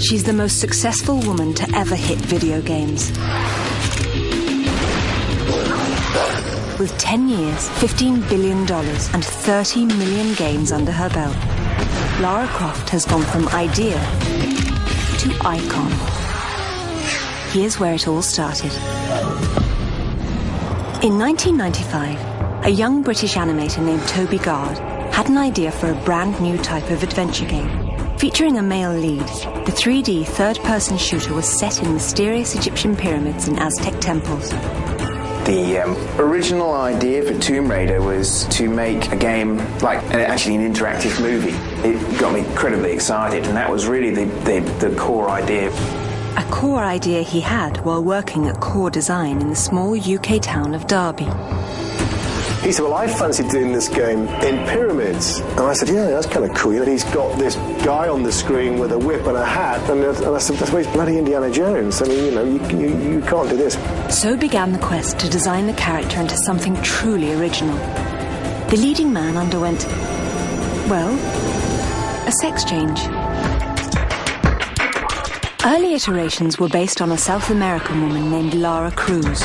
She's the most successful woman to ever hit video games. With 10 years, $15 billion, and 30 million games under her belt, Lara Croft has gone from idea to icon. Here's where it all started. In 1995, a young British animator named Toby Gard had an idea for a brand new type of adventure game. Featuring a male lead, the 3D third-person shooter was set in mysterious Egyptian pyramids and Aztec temples. The original idea for Tomb Raider was to make a game like actually an interactive movie. It got me incredibly excited, and that was really the core idea. A core idea he had while working at Core Design in the small UK town of Derby. He said, well, I fancy doing this game in pyramids. And I said, yeah, that's kind of cool. And he's got this guy on the screen with a whip and a hat. And I said, that's why he's bloody Indiana Jones. I mean, you know, you can't do this. So began the quest to design the character into something truly original. The leading man underwent, well, a sex change. Early iterations were based on a South American woman named Lara Cruz.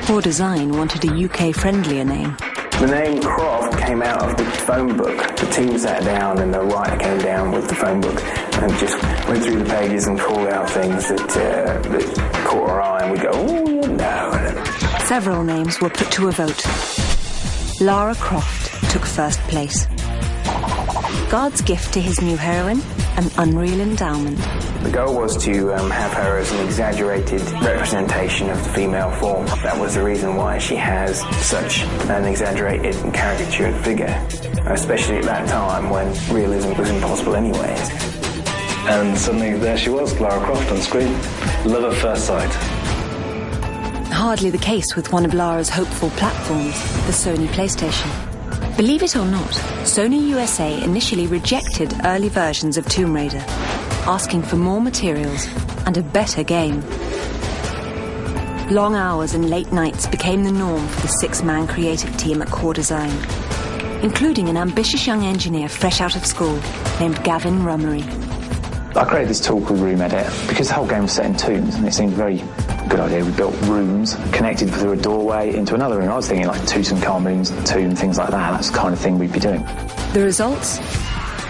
Core Design wanted a UK-friendlier name. The name Croft came out of the phone book. The team sat down and the writer came down with the phone book and just went through the pages and called out things that caught our eye, and we'd go, oh, no. Several names were put to a vote. Lara Croft took first place. Gard's gift to his new heroine, an unreal endowment. The goal was to have her as an exaggerated representation of the female form. That was the reason why she has such an exaggerated and caricatured figure, especially at that time when realism was impossible anyways. And suddenly there she was, Lara Croft on screen. Love at first sight. Hardly the case with one of Lara's hopeful platforms, the Sony PlayStation. Believe it or not, Sony USA initially rejected early versions of Tomb Raider, asking for more materials and a better game. Long hours and late nights became the norm for the six-man creative team at Core Design, including an ambitious young engineer fresh out of school named Gavin Rummery. I created this tool called Room Edit because the whole game was set in tombs, and it seemed a very good idea. We built rooms connected through a doorway into another room. I was thinking like Tutankhamun's tomb, things like that. That's the kind of thing we'd be doing. The results?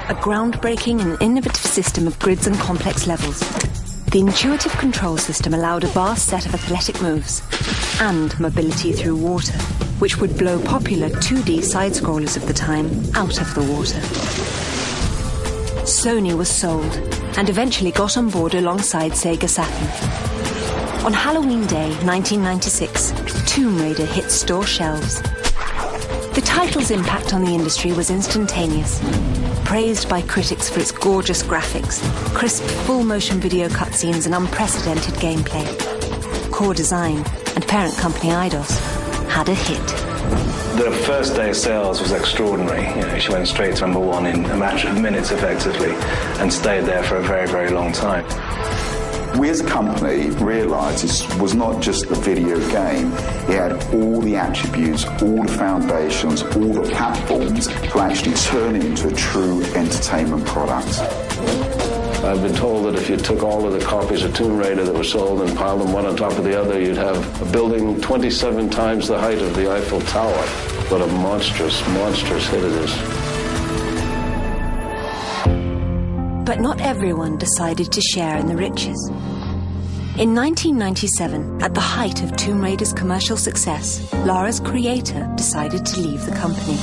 A groundbreaking and innovative system of grids and complex levels. The intuitive control system allowed a vast set of athletic moves and mobility through water, which would blow popular 2D side-scrollers of the time out of the water. Sony was sold and eventually got on board alongside Sega Saturn. On Halloween Day 1996, Tomb Raider hit store shelves. The title's impact on the industry was instantaneous. Praised by critics for its gorgeous graphics, crisp full-motion video cutscenes and unprecedented gameplay, Core Design and parent company Eidos had a hit. The first day of sales was extraordinary. You know, she went straight to #1 in a matter of minutes, effectively, and stayed there for a very, very long time. We as a company realised this was not just a video game. It had all the attributes, all the foundations, all the platforms to actually turn it into a true entertainment product. I've been told that if you took all of the copies of Tomb Raider that were sold and piled them one on top of the other, you'd have a building 27 times the height of the Eiffel Tower. What a monstrous, monstrous hit it is. But not everyone decided to share in the riches. In 1997, at the height of Tomb Raider's commercial success, Lara's creator decided to leave the company.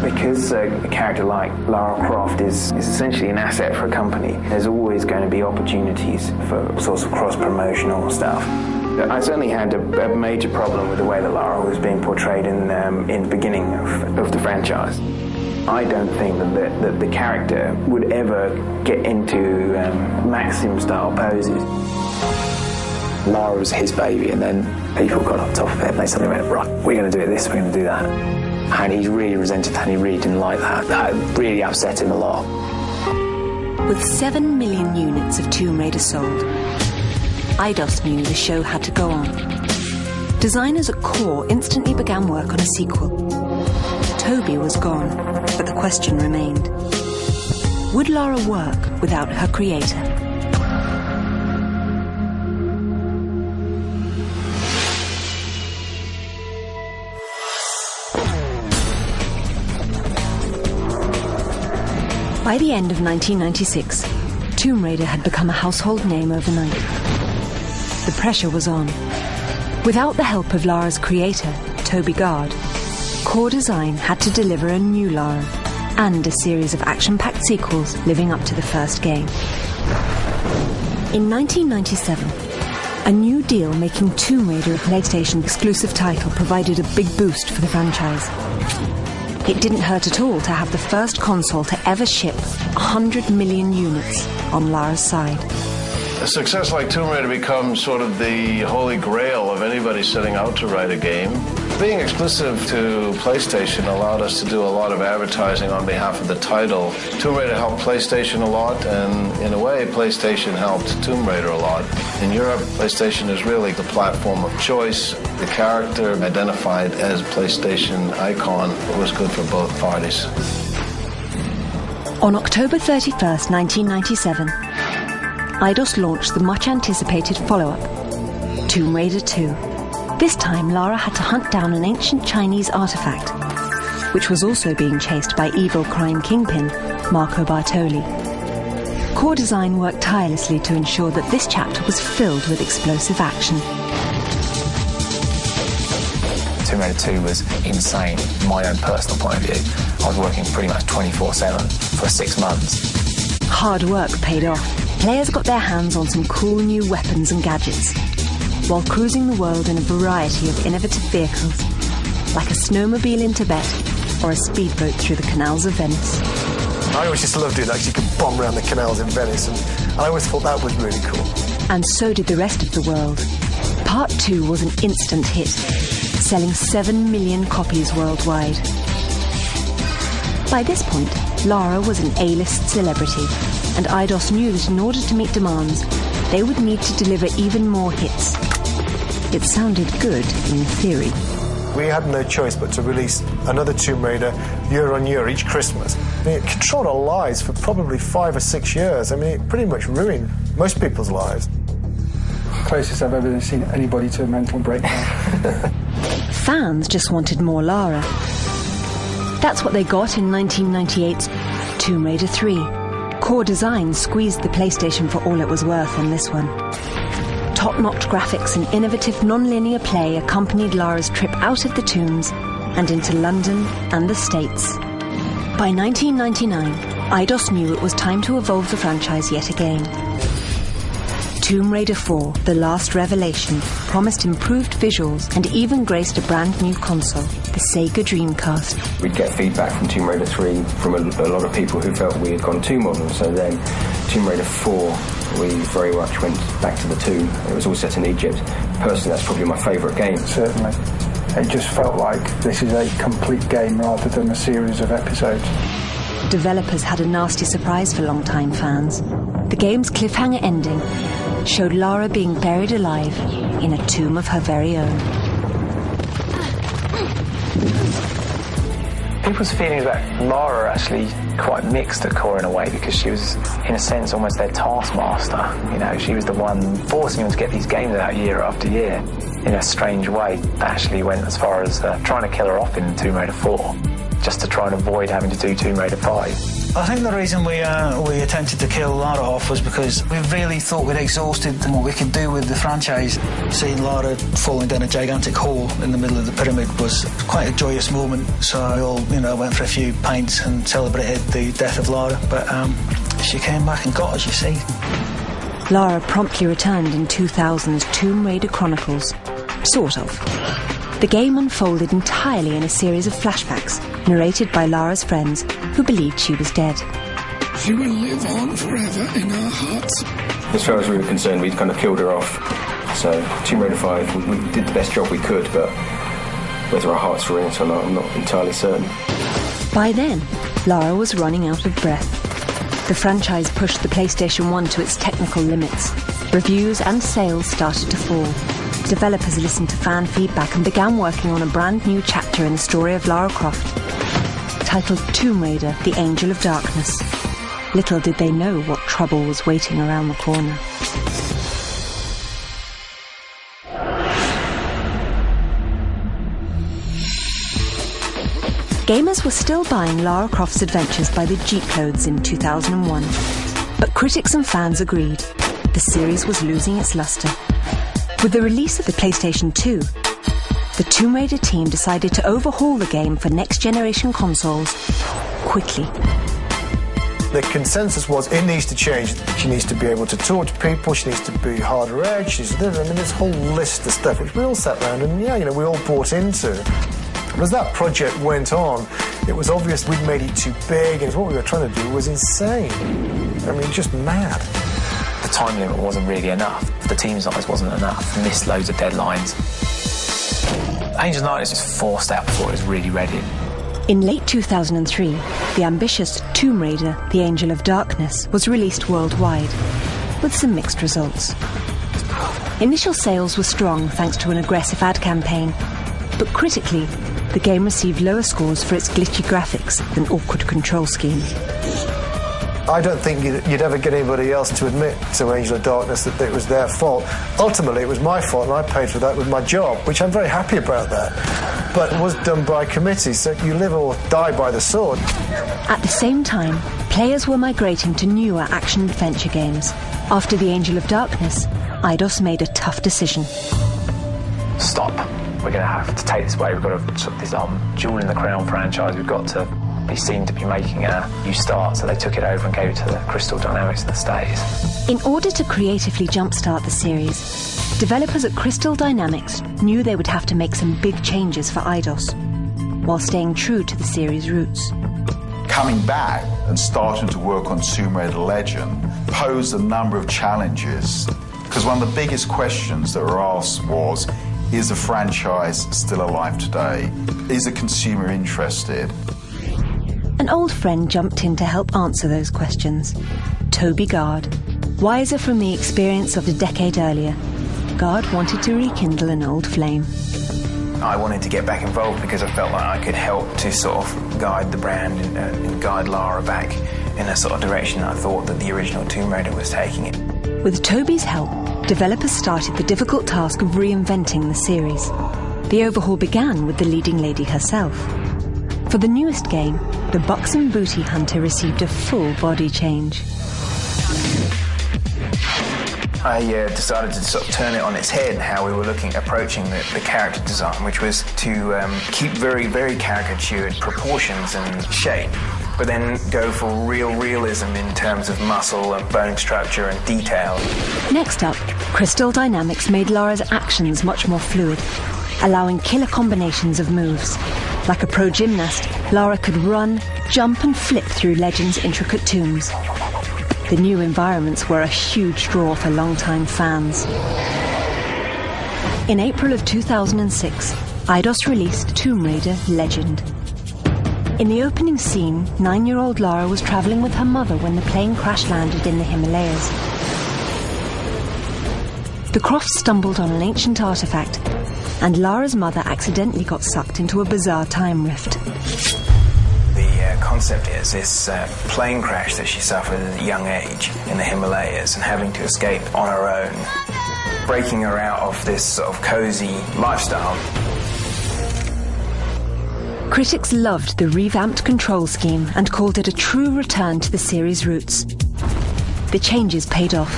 Because a character like Lara Croft is essentially an asset for a company, there's always going to be opportunities for sorts of cross-promotional stuff. I certainly had a major problem with the way that Lara was being portrayed in the beginning of the franchise. I don't think that the character would ever get into Maxim-style poses. Lara was his baby, and then people got on top of it and they suddenly went, right, we're going to do it this, we're going to do that. And he really resented that, and he really didn't like that. That really upset him a lot. With 7 million units of Tomb Raider sold, Eidos knew the show had to go on. Designers at Core instantly began work on a sequel. Toby was gone, but the question remained. Would Lara work without her creator? By the end of 1996, Tomb Raider had become a household name overnight. The pressure was on. Without the help of Lara's creator, Toby Gard, Core Design had to deliver a new Lara and a series of action-packed sequels living up to the first game. In 1997, a new deal making Tomb Raider a PlayStation exclusive title provided a big boost for the franchise. It didn't hurt at all to have the first console to ever ship 100 million units on Lara's side. A success like Tomb Raider becomes sort of the holy grail of anybody setting out to write a game. Being exclusive to PlayStation allowed us to do a lot of advertising on behalf of the title. Tomb Raider helped PlayStation a lot, and in a way, PlayStation helped Tomb Raider a lot. In Europe, PlayStation is really the platform of choice. The character identified as a PlayStation icon was good for both parties. On October 31st, 1997, Eidos launched the much-anticipated follow-up, Tomb Raider 2. This time, Lara had to hunt down an ancient Chinese artifact, which was also being chased by evil crime kingpin Marco Bartoli. Core Design worked tirelessly to ensure that this chapter was filled with explosive action. Tomb Raider 2 was insane from my own personal point of view. I was working pretty much 24/7 for 6 months. Hard work paid off. Players got their hands on some cool new weapons and gadgets, while cruising the world in a variety of innovative vehicles, like a snowmobile in Tibet or a speedboat through the canals of Venice. I always just loved it, actually, you could bomb around the canals in Venice, and I always thought that was really cool. And so did the rest of the world. Part 2 was an instant hit, selling 7 million copies worldwide. By this point, Lara was an A-list celebrity, and Eidos knew that in order to meet demands, they would need to deliver even more hits. It sounded good in theory. We had no choice but to release another Tomb Raider year on year, each Christmas. I mean, it controlled our lives for probably 5 or 6 years. I mean, it pretty much ruined most people's lives. Closest I've ever seen anybody to a mental breakdown. Fans just wanted more Lara. That's what they got in 1998's Tomb Raider 3. Core Design squeezed the PlayStation for all it was worth on this one. Top-notch graphics and innovative non-linear play accompanied Lara's trip out of the tombs and into London and the States. By 1999, Eidos knew it was time to evolve the franchise yet again. Tomb Raider 4, The Last Revelation, promised improved visuals and even graced a brand new console, the Sega Dreamcast. We'd get feedback from Tomb Raider 3 from a lot of people who felt we had gone too modern, so then Tomb Raider 4, we very much went back to the tomb. It was all set in Egypt. Personally, that's probably my favourite game. Certainly. It just felt like this is a complete game rather than a series of episodes. Developers had a nasty surprise for long-time fans. The game's cliffhanger ending showed Lara being buried alive in a tomb of her very own. People's feelings about Lara are actually quite mixed at Core in a way, because she was, in a sense, almost their taskmaster. You know, she was the one forcing them to get these games out year after year. In a strange way, they actually went as far as trying to kill her off in Tomb Raider 4, just to try and avoid having to do Tomb Raider 5. I think the reason we attempted to kill Lara off was because we really thought we'd exhausted what we could do with the franchise. Seeing Lara falling down a gigantic hole in the middle of the pyramid was quite a joyous moment, so we all, went for a few pints and celebrated the death of Lara, but she came back and got us, you see. Lara promptly returned in 2000's Tomb Raider Chronicles. Sort of. The game unfolded entirely in a series of flashbacks, narrated by Lara's friends, who believed she was dead. She will live on forever in our hearts. As far as we were concerned, we'd kind of killed her off. So, Tomb Raider 5, we did the best job we could, but whether our hearts were in it or not, I'm not entirely certain. By then, Lara was running out of breath. The franchise pushed the PlayStation 1 to its technical limits. Reviews and sales started to fall. Developers listened to fan feedback and began working on a brand new chapter in the story of Lara Croft, titled Tomb Raider, The Angel of Darkness. Little did they know what trouble was waiting around the corner. Gamers were still buying Lara Croft's adventures by the Jeeploads in 2001. But critics and fans agreed. The series was losing its luster. With the release of the PlayStation 2, the Tomb Raider team decided to overhaul the game for next-generation consoles quickly. The consensus was it needs to change. She needs to be able to talk to people, she needs to be harder edge, this whole list of stuff which we all sat around and we all bought into. As that project went on, it was obvious we'd made it too big and what we were trying to do was insane. I mean, just mad. The time limit wasn't really enough. The team size wasn't enough. Missed loads of deadlines. Angel Knight was forced out before it was really ready. In late 2003, the ambitious Tomb Raider, The Angel of Darkness, was released worldwide, with some mixed results. Initial sales were strong thanks to an aggressive ad campaign, but critically, the game received lower scores for its glitchy graphics and awkward control scheme. I don't think you'd ever get anybody else to admit to Angel of Darkness that it was their fault. Ultimately, it was my fault, and I paid for that with my job, which I'm very happy about that. But it was done by committee, so you live or die by the sword. At the same time, players were migrating to newer action-adventure games. After The Angel of Darkness, Eidos made a tough decision. Stop. We're going to have to take this away. We've got to put this Jewel in the Crown franchise. We've got to be seen to be making a new start, so they took it over and gave it to the Crystal Dynamics in the States. In order to creatively jumpstart the series, developers at Crystal Dynamics knew they would have to make some big changes for Eidos, while staying true to the series' roots. Coming back and starting to work on Tomb Raider Legend posed a number of challenges, because one of the biggest questions that were asked was, is the franchise still alive today? Is the consumer interested? An old friend jumped in to help answer those questions. Toby Gard. Wiser from the experience of a decade earlier, Gard wanted to rekindle an old flame. I wanted to get back involved because I felt like I could help to sort of guide the brand and guide Lara back in a sort of direction I thought that the original Tomb Raider was taking it. With Toby's help, developers started the difficult task of reinventing the series. The overhaul began with the leading lady herself. For the newest game, the buxom booty hunter received a full body change. I decided to sort of turn it on its head, how we were approaching the character design, which was to keep very, very caricatured proportions and shape, but then go for real realism in terms of muscle and bone structure and detail. Next up, Crystal Dynamics made Lara's actions much more fluid, allowing killer combinations of moves. Like a pro gymnast, Lara could run, jump and flip through Legend's intricate tombs. The new environments were a huge draw for longtime fans. In April of 2006, Eidos released Tomb Raider Legend. In the opening scene, 9-year-old Lara was travelling with her mother when the plane crash-landed in the Himalayas. The Crofts stumbled on an ancient artifact, and Lara's mother accidentally got sucked into a bizarre time rift. The concept is this plane crash that she suffered at a young age in the Himalayas and having to escape on her own, breaking her out of this sort of cozy lifestyle. Critics loved the revamped control scheme and called it a true return to the series' roots. The changes paid off.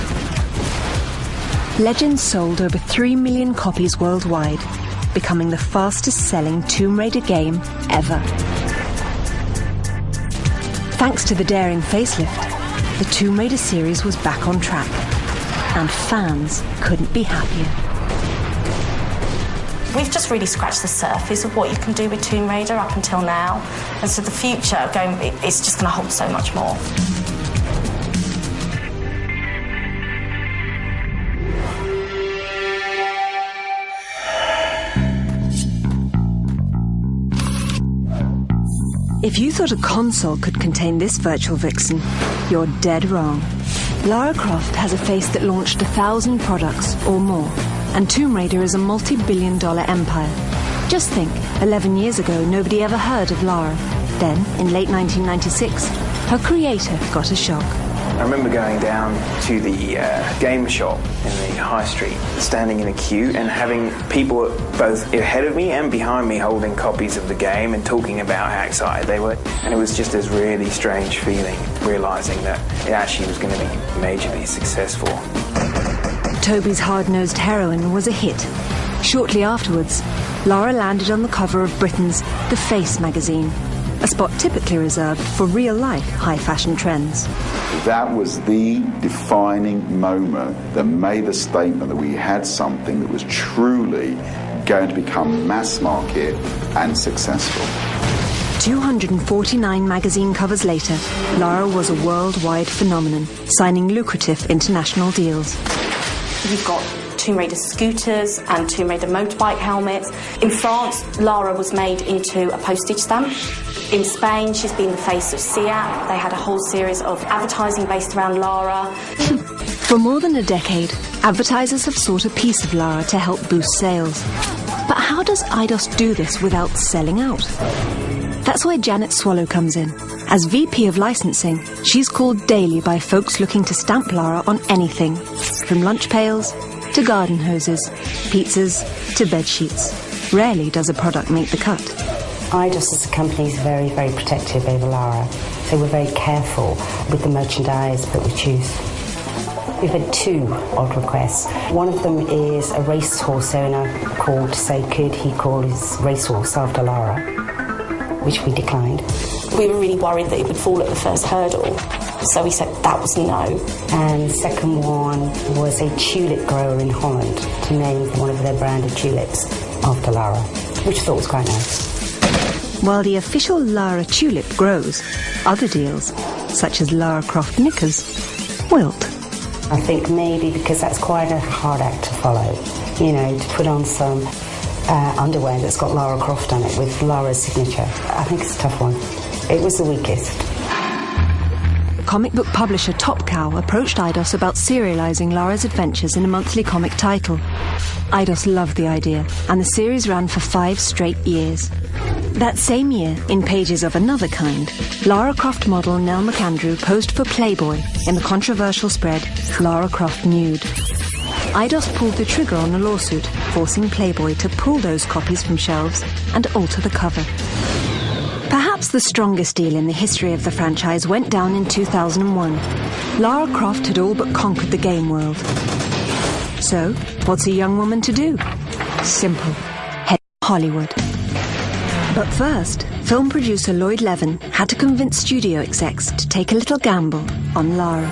Legend sold over 3 million copies worldwide, becoming the fastest-selling Tomb Raider game ever. Thanks to the daring facelift, the Tomb Raider series was back on track, and fans couldn't be happier. We've just really scratched the surface of what you can do with Tomb Raider up until now, and so the future it's just going to hold so much more. If you thought a console could contain this virtual vixen, you're dead wrong. Lara Croft has a face that launched 1,000 products or more, and Tomb Raider is a multi-billion-dollar empire. Just think, 11 years ago, nobody ever heard of Lara. Then, in late 1996, her creator got a shock. I remember going down to the game shop in the high street, standing in a queue and having people both ahead of me and behind me holding copies of the game and talking about how excited they were. And it was just this really strange feeling, realising that it actually was going to be majorly successful. Toby's hard-nosed heroine was a hit. Shortly afterwards, Lara landed on the cover of Britain's The Face magazine, a spot typically reserved for real-life high-fashion trends. That was the defining moment that made the statement that we had something that was truly going to become mass market and successful. 249 magazine covers later, Lara was a worldwide phenomenon, signing lucrative international deals. You've got Tomb Raider scooters and Tomb Raider motorbike helmets. In France, Lara was made into a postage stamp. In Spain, she's been the face of SEAT. They had a whole series of advertising based around Lara. For more than a decade, advertisers have sought a piece of Lara to help boost sales. But how does Eidos do this without selling out? That's where Janet Swallow comes in. As VP of licensing, she's called daily by folks looking to stamp Lara on anything, from lunch pails to garden hoses, pizzas to bed sheets. Rarely does a product make the cut. Eidos as a company is very, very protective over Lara, so we're very careful with the merchandise that we choose. We've had two odd requests. One of them is a racehorse owner called to say could he call his racehorse after Lara, which we declined. We were really worried that it would fall at the first hurdle, so we said that was no. And the second one was a tulip grower in Holland to name one of their branded tulips after Lara, which I thought was quite nice. While the official Lara tulip grows, other deals, such as Lara Croft knickers, wilt. I think maybe because that's quite a hard act to follow, you know, to put on some underwear that's got Lara Croft on it with Lara's signature. I think it's a tough one. It was the weakest. Comic book publisher Top Cow approached Eidos about serializing Lara's adventures in a monthly comic title. Eidos loved the idea, and the series ran for 5 straight years. That same year, in pages of another kind, Lara Croft model Nell McAndrew posed for Playboy in the controversial spread Lara Croft Nude. Eidos pulled the trigger on a lawsuit, forcing Playboy to pull those copies from shelves and alter the cover. Perhaps the strongest deal in the history of the franchise went down in 2001. Lara Croft had all but conquered the game world. So, what's a young woman to do? Simple. Head to Hollywood. But first, film producer Lloyd Levin had to convince studio execs to take a little gamble on Lara.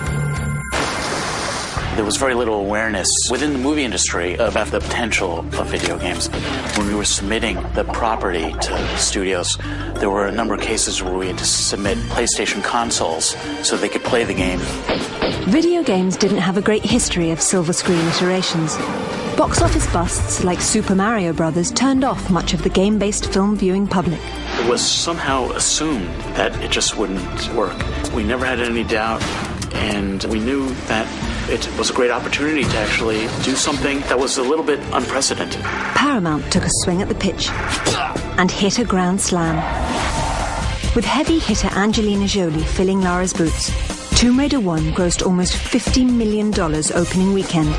There was very little awareness within the movie industry about the potential of video games. When we were submitting the property to studios, there were a number of cases where we had to submit PlayStation consoles so they could play the game. Video games didn't have a great history of silver screen iterations. Box office busts like Super Mario Bros. Turned off much of the game-based film viewing public. It was somehow assumed that it just wouldn't work. We never had any doubt, and we knew that it was a great opportunity to actually do something that was a little bit unprecedented. Paramount took a swing at the pitch and hit a grand slam. With heavy hitter Angelina Jolie filling Lara's boots, Tomb Raider 1 grossed almost $50 million opening weekend,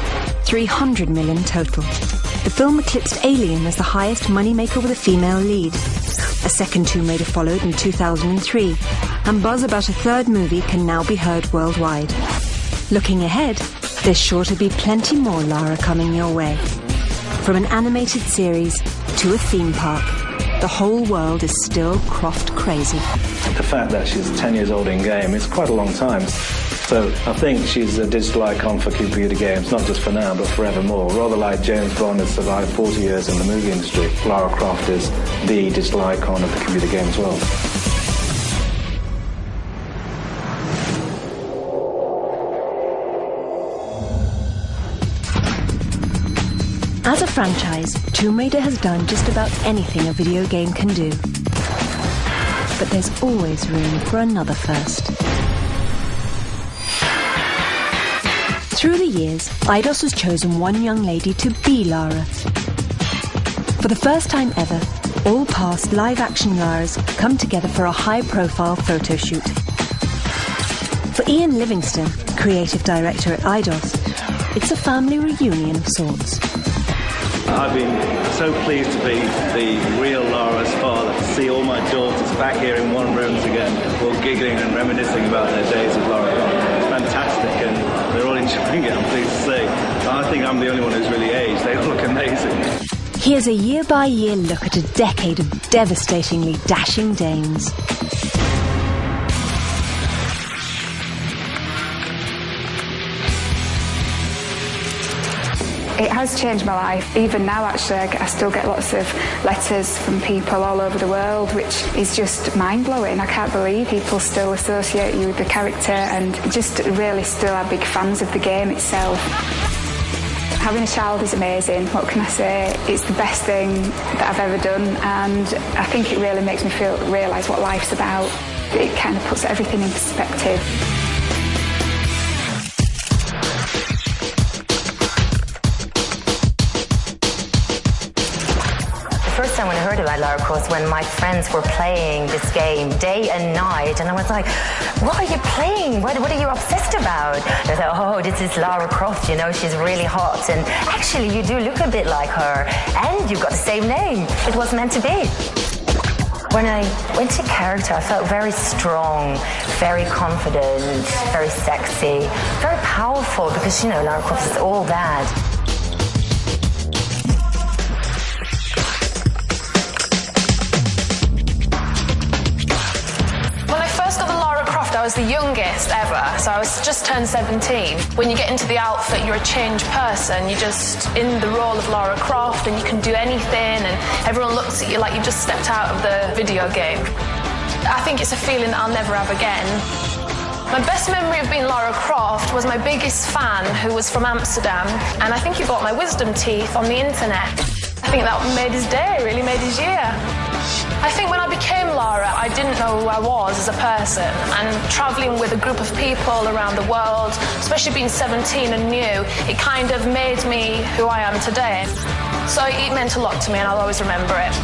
$300 million total. The film eclipsed Alien as the highest moneymaker with a female lead. A second Tomb Raider followed in 2003, and buzz about a third movie can now be heard worldwide. Looking ahead, there's sure to be plenty more Lara coming your way. From an animated series to a theme park, the whole world is still Croft crazy. The fact that she's 10 years old in game is quite a long time. So I think she's a digital icon for computer games, not just for now, but forevermore. Rather like James Bond has survived 40 years in the movie industry, Lara Croft is the digital icon of the computer games world. As a franchise, Tomb Raider has done just about anything a video game can do. But there's always room for another first. Through the years, Eidos has chosen one young lady to be Lara. For the first time ever, all past live-action Laras come together for a high-profile photo shoot. For Ian Livingston, creative director at Eidos, it's a family reunion of sorts. I've been so pleased to be the real Lara's father, to see all my daughters back here in one room again, all giggling and reminiscing about their days with Lara. It's fantastic, and they're all enjoying it, I'm pleased to say. I think I'm the only one who's really aged. They all look amazing. Here's a year-by-year look at a decade of devastatingly dashing dames. It has changed my life. Even now, actually, I still get lots of letters from people all over the world, which is just mind-blowing. I can't believe people still associate you with the character and just really still are big fans of the game itself. Having a child is amazing. What can I say? It's the best thing that I've ever done, and I think it really makes me realise what life's about. It kind of puts everything in perspective. The first time when I heard about Lara Croft, when my friends were playing this game day and night, and I was like, what are you playing? What are you obsessed about? They said, oh, this is Lara Croft, you know, she's really hot, and actually you do look a bit like her, and you've got the same name. It was meant to be. When I went to character, I felt very strong, very confident, very sexy, very powerful, because, you know, Lara Croft is all that. I was the youngest ever, so I was just turned 17. When you get into the outfit, you're a changed person. You're just in the role of Lara Croft, and you can do anything, and everyone looks at you like you've just stepped out of the video game. I think it's a feeling that I'll never have again. My best memory of being Lara Croft was my biggest fan, who was from Amsterdam, and I think he bought my wisdom teeth on the internet. I think that made his day, really made his year. I think when I became Lara, I didn't know who I was as a person, and travelling with a group of people around the world, especially being 17 and new, it kind of made me who I am today. So it meant a lot to me, and I'll always remember it.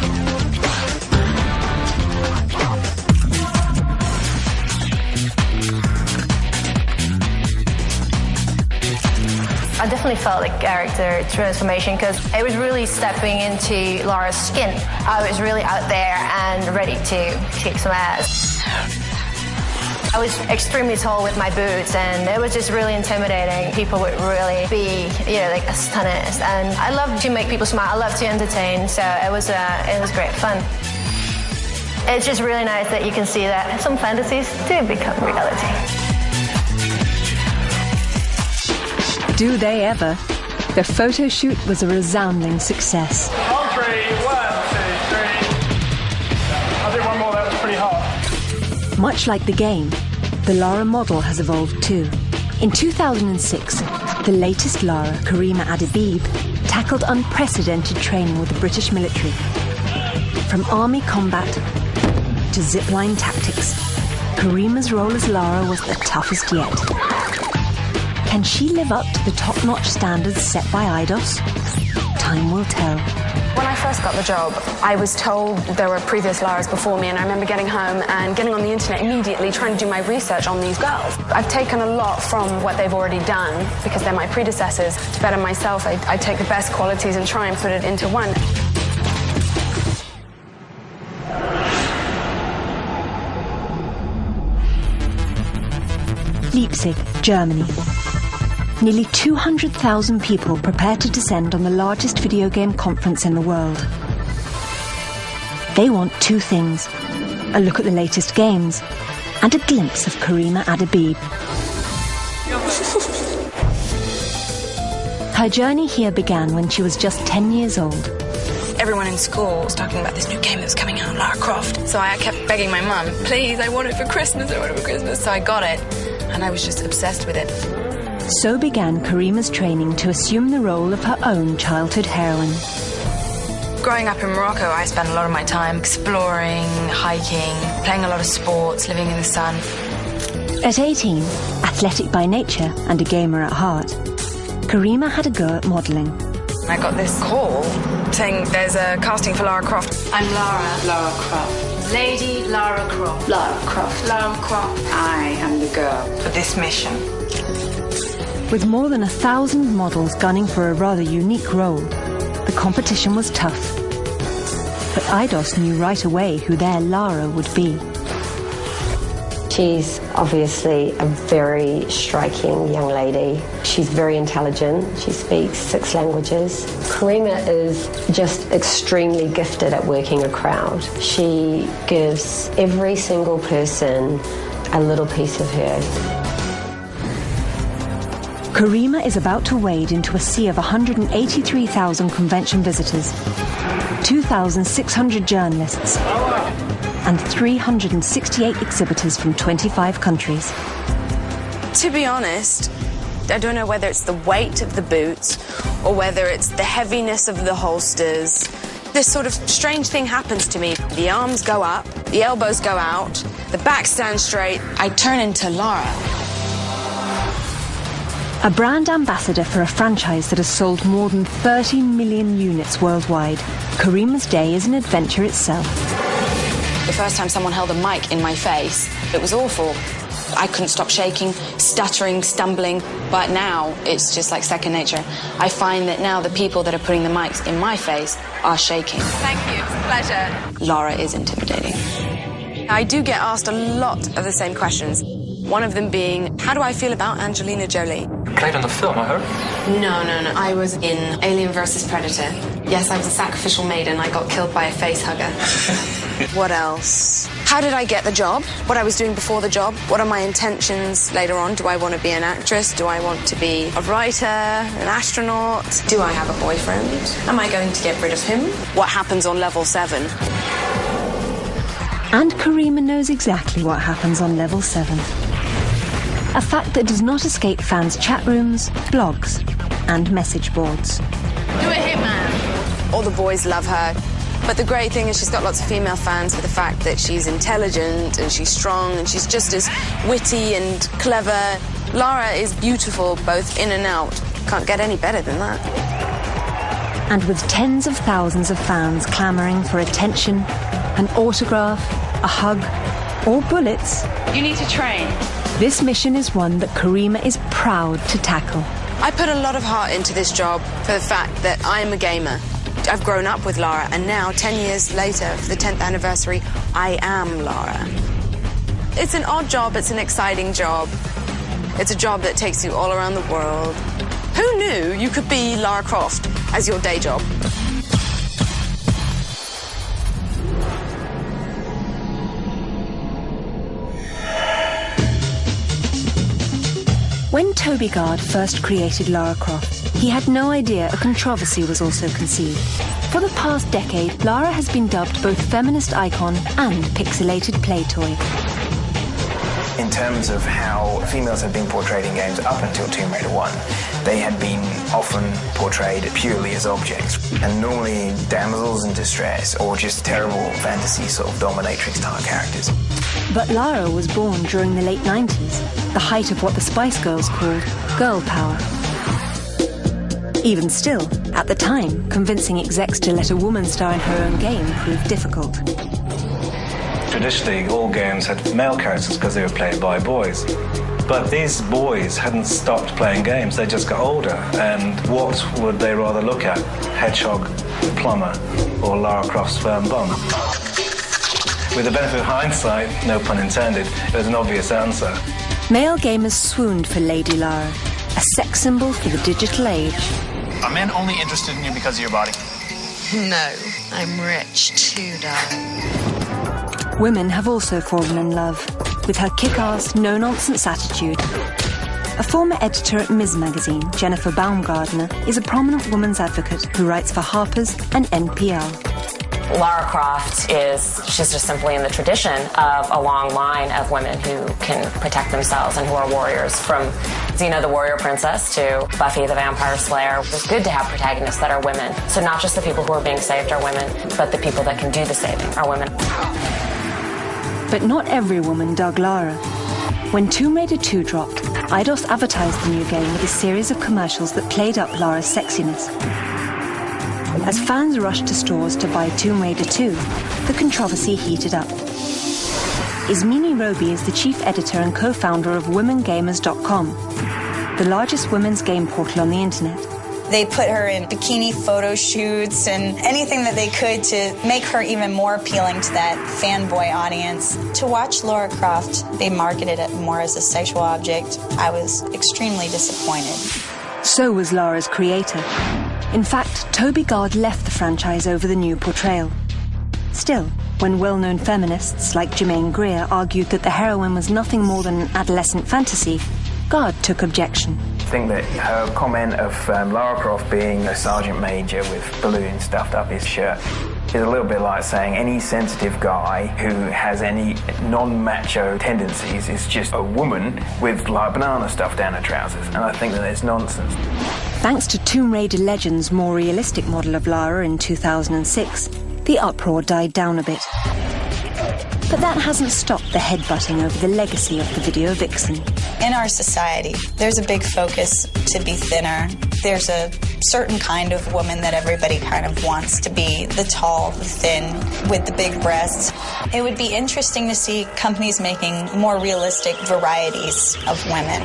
I definitely felt a character transformation because it was really stepping into Lara's skin. I was really out there and ready to kick some ass. I was extremely tall with my boots, and it was just really intimidating. People would really be, you know, like astonished. And I love to make people smile. I love to entertain, so it was great fun. It's just really nice that you can see that some fantasies do become reality. Do they ever? The photo shoot was a resounding success. On 3, 1, 2, 3. I'll do one more, that was pretty hard. Much like the game, the Lara model has evolved too. In 2006, the latest Lara, Karima Adebib, tackled unprecedented training with the British military. From army combat to zipline tactics, Karima's role as Lara was the toughest yet. Can she live up to the top-notch standards set by Eidos? Time will tell. When I first got the job, I was told there were previous Laras before me, and I remember getting home and getting on the internet immediately, trying to do my research on these girls. I've taken a lot from what they've already done, because they're my predecessors. To better myself, I take the best qualities and try and put it into one. Leipzig, Germany. Nearly 200,000 people prepare to descend on the largest video game conference in the world. They want two things: a look at the latest games and a glimpse of Karima Adebib. Her journey here began when she was just 10 years old. Everyone in school was talking about this new game that was coming out, Lara Croft. So I kept begging my mum, please, I want it for Christmas, I want it for Christmas. So I got it, and I was just obsessed with it. So began Karima's training to assume the role of her own childhood heroine. Growing up in Morocco, I spent a lot of my time exploring, hiking, playing a lot of sports, living in the sun. At 18, athletic by nature and a gamer at heart, Karima had a go at modelling. I got this call saying there's a casting for Lara Croft. I'm Lara Croft. Lady Lara Croft. Lara Croft. Lara Croft. I am the girl for this mission. With more than 1,000 models gunning for a rather unique role, the competition was tough. But Eidos knew right away who their Lara would be. She's obviously a very striking young lady. She's very intelligent. She speaks 6 languages. Kronika is just extremely gifted at working a crowd. She gives every single person a little piece of her. Kronika is about to wade into a sea of 183,000 convention visitors, 2,600 journalists, and 368 exhibitors from 25 countries. To be honest, I don't know whether it's the weight of the boots or whether it's the heaviness of the holsters. This sort of strange thing happens to me. The arms go up, the elbows go out, the back stands straight. I turn into Lara. A brand ambassador for a franchise that has sold more than 30 million units worldwide, Kronika's day is an adventure itself. The first time someone held a mic in my face, it was awful. I couldn't stop shaking, stuttering, stumbling, but now it's just like second nature. I find that now the people that are putting the mics in my face are shaking. Thank you, it's a pleasure. Lara is intimidating. I do get asked a lot of the same questions. One of them being, how do I feel about Angelina Jolie? Played on the film, I heard? No. I was in Alien vs. Predator. Yes, I was a sacrificial maiden. I got killed by a face hugger. What else? How did I get the job? What I was doing before the job? What are my intentions later on? Do I want to be an actress? Do I want to be a writer, an astronaut? Do I have a boyfriend? Am I going to get rid of him? What happens on level 7? And Kronika knows exactly what happens on level 7. A fact that does not escape fans' chat rooms, blogs, and message boards. Do a hitman. All the boys love her. But the great thing is she's got lots of female fans for the fact that she's intelligent and she's strong and she's just as witty and clever. Lara is beautiful both in and out. Can't get any better than that. And with tens of thousands of fans clamouring for attention, an autograph, a hug, or bullets... You need to train. This mission is one that Kronika is proud to tackle. I put a lot of heart into this job for the fact that I am a gamer. I've grown up with Lara, and now, 10 years later, for the 10th anniversary, I am Lara. It's an odd job, it's an exciting job. It's a job that takes you all around the world. Who knew you could be Lara Croft as your day job? When Toby Gard first created Lara Croft, he had no idea a controversy was also conceived. For the past decade, Lara has been dubbed both feminist icon and pixelated play toy. In terms of how females have been portrayed in games up until Tomb Raider 1, they had been often portrayed purely as objects, and normally damsels in distress or just terrible fantasy sort of dominatrix type characters. But Lara was born during the late 90s, the height of what the Spice Girls called girl power. Even still, at the time, convincing execs to let a woman star in her own game proved difficult. Traditionally, all games had male characters because they were played by boys. But these boys hadn't stopped playing games, they just got older. And what would they rather look at? Hedgehog, Plumber, or Lara Croft's firm bum? With the benefit of hindsight, no pun intended, there's an obvious answer. Male gamers swooned for Lady Lara, a sex symbol for the digital age. Are men only interested in you because of your body? No, I'm rich too, darling. Women have also fallen in love with her kick-ass, no-nonsense attitude. A former editor at Ms. Magazine, Jennifer Baumgardner, is a prominent women's advocate who writes for Harper's and NPR. Lara Croft she's just simply in the tradition of a long line of women who can protect themselves and who are warriors, from Xena the Warrior Princess to Buffy the Vampire Slayer. It's good to have protagonists that are women. So not just the people who are being saved are women, but the people that can do the saving are women. But not every woman dug Lara. When Tomb Raider 2 dropped, Eidos advertised the new game with a series of commercials that played up Lara's sexiness. As fans rushed to stores to buy Tomb Raider 2, the controversy heated up. Ismini Roby is the chief editor and co-founder of WomenGamers.com, the largest women's game portal on the internet. They put her in bikini photo shoots and anything that they could to make her even more appealing to that fanboy audience. To watch Lara Croft be marketed more as a sexual object, I was extremely disappointed. So was Lara's creator. In fact, Toby Gard left the franchise over the new portrayal. Still, when well-known feminists like Germaine Greer argued that the heroine was nothing more than an adolescent fantasy, Gard took objection. I think that her comment of Lara Croft being a sergeant major with balloons stuffed up his shirt is a little bit like saying any sensitive guy who has any non-macho tendencies is just a woman with like banana stuffed down her trousers, and I think that it's nonsense. Thanks to Tomb Raider Legends' more realistic model of Lara in 2006, the uproar died down a bit. But that hasn't stopped the headbutting over the legacy of the video vixen. In our society, there's a big focus to be thinner. There's a certain kind of woman that everybody kind of wants to be, the tall, the thin, with the big breasts. It would be interesting to see companies making more realistic varieties of women.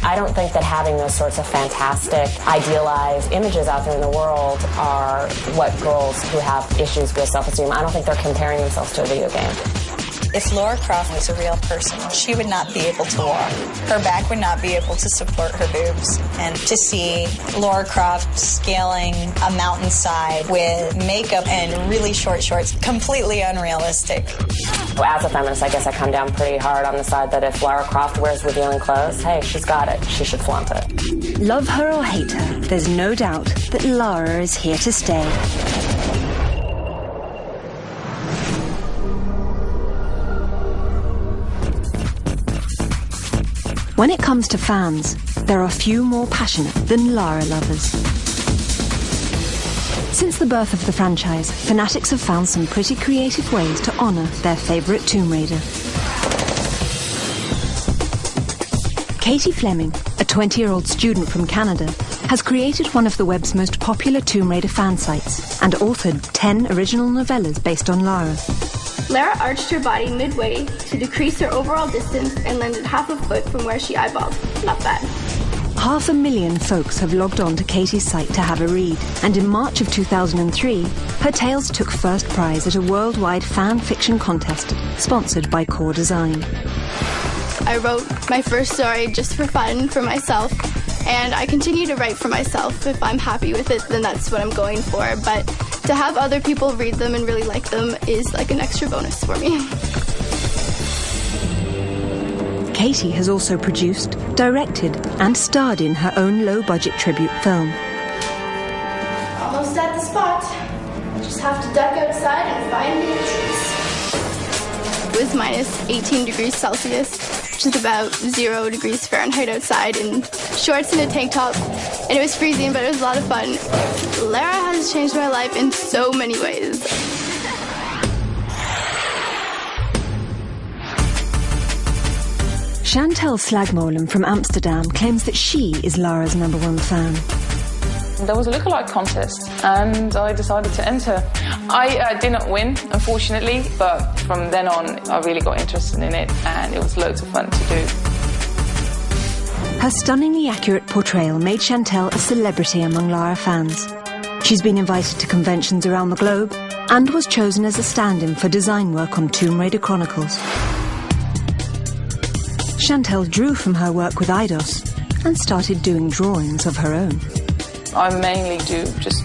I don't think that having those sorts of fantastic, idealized images out there in the world are what girls who have issues with self-esteem, I don't think they're comparing themselves to a video game. If Lara Croft was a real person, she would not be able to walk. Her back would not be able to support her boobs. And to see Lara Croft scaling a mountainside with makeup and really short shorts, completely unrealistic. As a feminist, I guess I come down pretty hard on the side that if Lara Croft wears revealing clothes, hey, she's got it. She should flaunt it. Love her or hate her, there's no doubt that Lara is here to stay. When it comes to fans, there are few more passionate than Lara lovers. Since the birth of the franchise, fanatics have found some pretty creative ways to honour their favourite Tomb Raider. Katie Fleming, a 20-year-old student from Canada, has created one of the web's most popular Tomb Raider fan sites and authored 10 original novellas based on Lara. Lara arched her body midway to decrease her overall distance and landed half a foot from where she eyeballed. Not bad. 500,000 folks have logged on to Katie's site to have a read, and in March of 2003, her tales took first prize at a worldwide fan fiction contest sponsored by Core Design. I wrote my first story just for fun, for myself, and I continue to write for myself. If I'm happy with it, then that's what I'm going for, but to have other people read them and really like them is like an extra bonus for me. Katie has also produced, directed, and starred in her own low-budget tribute film. Almost at the spot. Just have to duck outside and find the entrance. It was minus 18 degrees Celsius, which is about 0 degrees Fahrenheit outside, in shorts and a tank top. And it was freezing, but it was a lot of fun. Lara has changed my life in so many ways. Chantal Slagmolen from Amsterdam claims that she is Lara's #1 fan. There was a lookalike contest and I decided to enter. I did not win, unfortunately, but from then on I really got interested in it and it was loads of fun to do. Her stunningly accurate portrayal made Chantal a celebrity among Lara fans. She's been invited to conventions around the globe and was chosen as a stand-in for design work on Tomb Raider Chronicles. Chantal drew from her work with Eidos and started doing drawings of her own. I mainly do just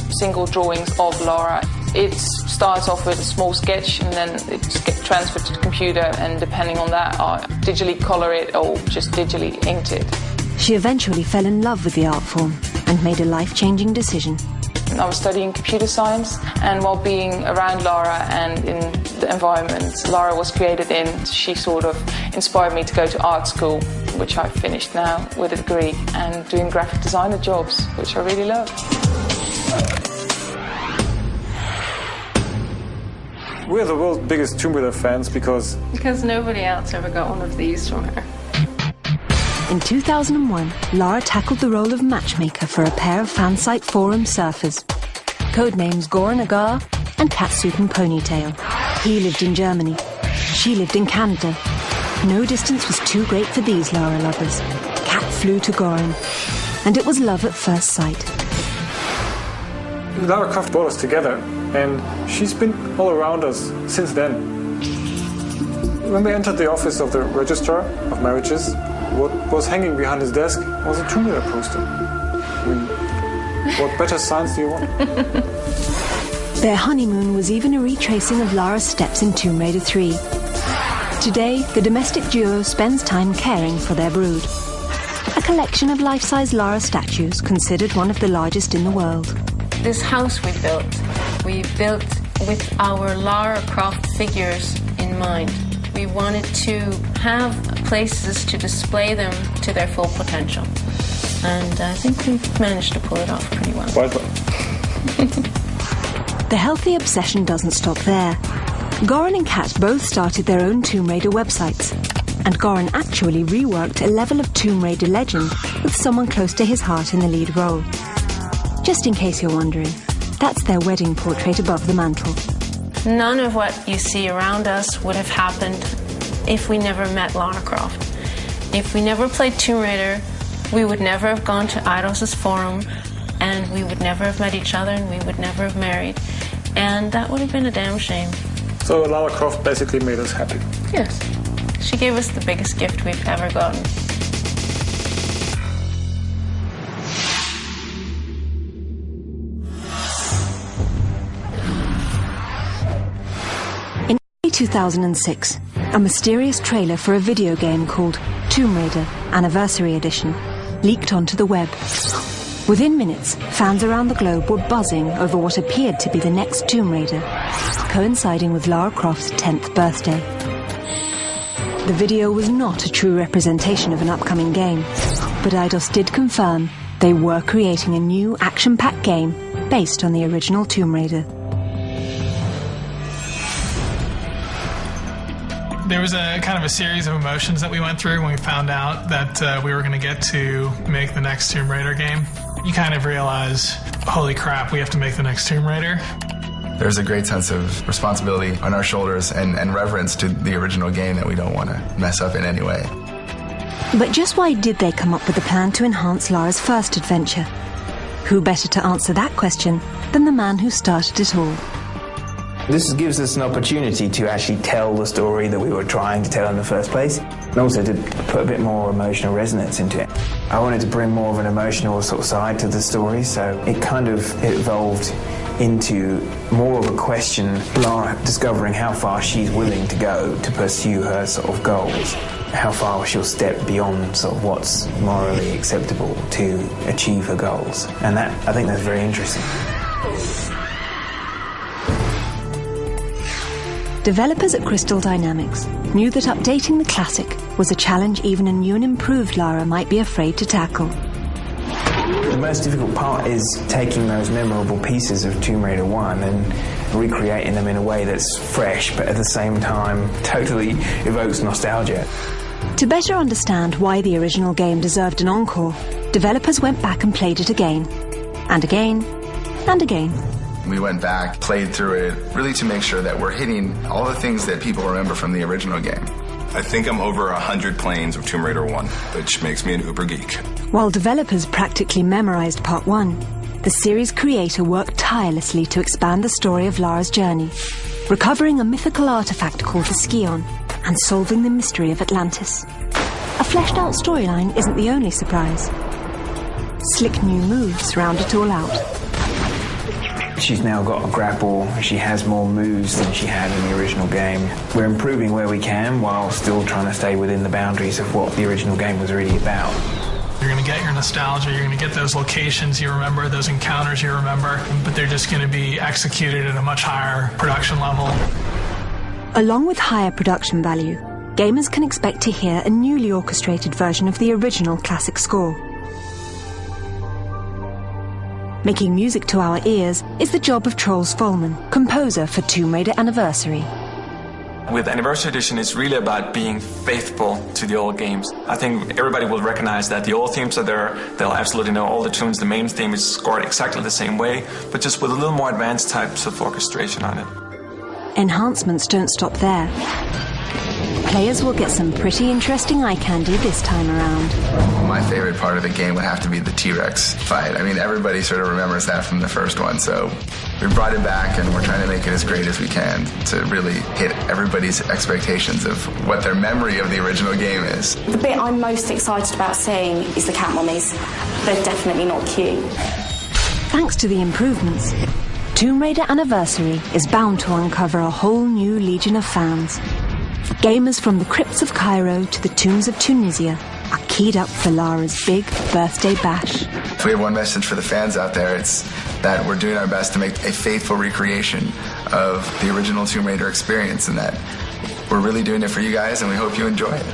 single drawings of Lara. It starts off with a small sketch and then it gets transferred to the computer, and depending on that I digitally colour it or just digitally inked it. She eventually fell in love with the art form and made a life-changing decision. I was studying computer science, and while being around Lara and in the environment Lara was created in, she sort of inspired me to go to art school, which I've finished now with a degree, and doing graphic designer jobs, which I really love. We're the world's biggest Tomb Raider fans because nobody else ever got one of these from her. In 2001, Lara tackled the role of matchmaker for a pair of fansite forum surfers. codenames Goran Agar and Catsuit and Ponytail. He lived in Germany. She lived in Canada. No distance was too great for these Lara lovers. Cat flew to Goran, and it was love at first sight. Lara Croft brought us together, and she's been all around us since then. When we entered the office of the Registrar of Marriages, what was hanging behind his desk was a Tomb Raider poster. I mean, what better signs do you want? Their honeymoon was even a retracing of Lara's steps in Tomb Raider 3. Today, the domestic duo spends time caring for their brood. A collection of life-size Lara statues considered one of the largest in the world. This house we built with our Lara Croft figures in mind. We wanted to have places to display them to their full potential. And I think we've managed to pull it off pretty well. Quite well. The healthy obsession doesn't stop there. Goran and Kat both started their own Tomb Raider websites. And Goran actually reworked a level of Tomb Raider legend with someone close to his heart in the lead role. Just in case you're wondering, that's their wedding portrait above the mantle. None of what you see around us would have happened if we never met Lara Croft. If we never played Tomb Raider, we would never have gone to Eidos' forum, and we would never have met each other, and we would never have married. And that would have been a damn shame. So Lara Croft basically made us happy. Yes. She gave us the biggest gift we've ever gotten. In 2006, a mysterious trailer for a video game called Tomb Raider Anniversary Edition leaked onto the web. Within minutes, fans around the globe were buzzing over what appeared to be the next Tomb Raider, coinciding with Lara Croft's 10th birthday. The video was not a true representation of an upcoming game, but Eidos did confirm they were creating a new action-packed game based on the original Tomb Raider. There was a kind of a series of emotions that we went through when we found out that we were going to get to make the next Tomb Raider game. You kind of realize, holy crap, we have to make the next Tomb Raider. There's a great sense of responsibility on our shoulders and reverence to the original game that we don't want to mess up in any way. But just why did they come up with a plan to enhance Lara's first adventure? Who better to answer that question than the man who started it all? This gives us an opportunity to actually tell the story that we were trying to tell in the first place, and also to put a bit more emotional resonance into it. I wanted to bring more of an emotional sort of side to the story, so it kind of evolved into more of a question, Lara discovering how far she's willing to go to pursue her sort of goals, how far she'll step beyond sort of what's morally acceptable to achieve her goals. And that, I think that's very interesting. Developers at Crystal Dynamics knew that updating the classic was a challenge even a new and improved Lara might be afraid to tackle. The most difficult part is taking those memorable pieces of Tomb Raider 1 and recreating them in a way that's fresh, but at the same time totally evokes nostalgia. To better understand why the original game deserved an encore, developers went back and played it again, and again, and again. We went back, played through it, really to make sure that we're hitting all the things that people remember from the original game. I think I'm over 100 planes of Tomb Raider 1, which makes me an uber geek. While developers practically memorized Part 1, the series creator worked tirelessly to expand the story of Lara's journey, recovering a mythical artifact called the Scion and solving the mystery of Atlantis. A fleshed-out storyline isn't the only surprise. Slick new moves round it all out. She's now got a grapple, she has more moves than she had in the original game. We're improving where we can while still trying to stay within the boundaries of what the original game was really about. You're going to get your nostalgia, you're going to get those locations you remember, those encounters you remember, but they're just going to be executed at a much higher production level. Along with higher production value, gamers can expect to hear a newly orchestrated version of the original classic score. Making music to our ears is the job of Troels Volman, composer for Tomb Raider Anniversary. With Anniversary Edition, it's really about being faithful to the old games. I think everybody will recognize that the old themes are there. They'll absolutely know all the tunes. The main theme is scored exactly the same way, but just with a little more advanced types of orchestration on it. Enhancements don't stop there. Players will get some pretty interesting eye candy this time around. My favorite part of the game would have to be the T-Rex fight. I mean, everybody sort of remembers that from the first one, so we brought it back and we're trying to make it as great as we can to really hit everybody's expectations of what their memory of the original game is. The bit I'm most excited about seeing is the cat mummies. They're definitely not cute. Thanks to the improvements, Tomb Raider Anniversary is bound to uncover a whole new legion of fans. Gamers from the crypts of Cairo to the tombs of Tunisia are keyed up for Lara's big birthday bash. If we have one message for the fans out there, it's that we're doing our best to make a faithful recreation of the original Tomb Raider experience, and that we're really doing it for you guys, and we hope you enjoy it.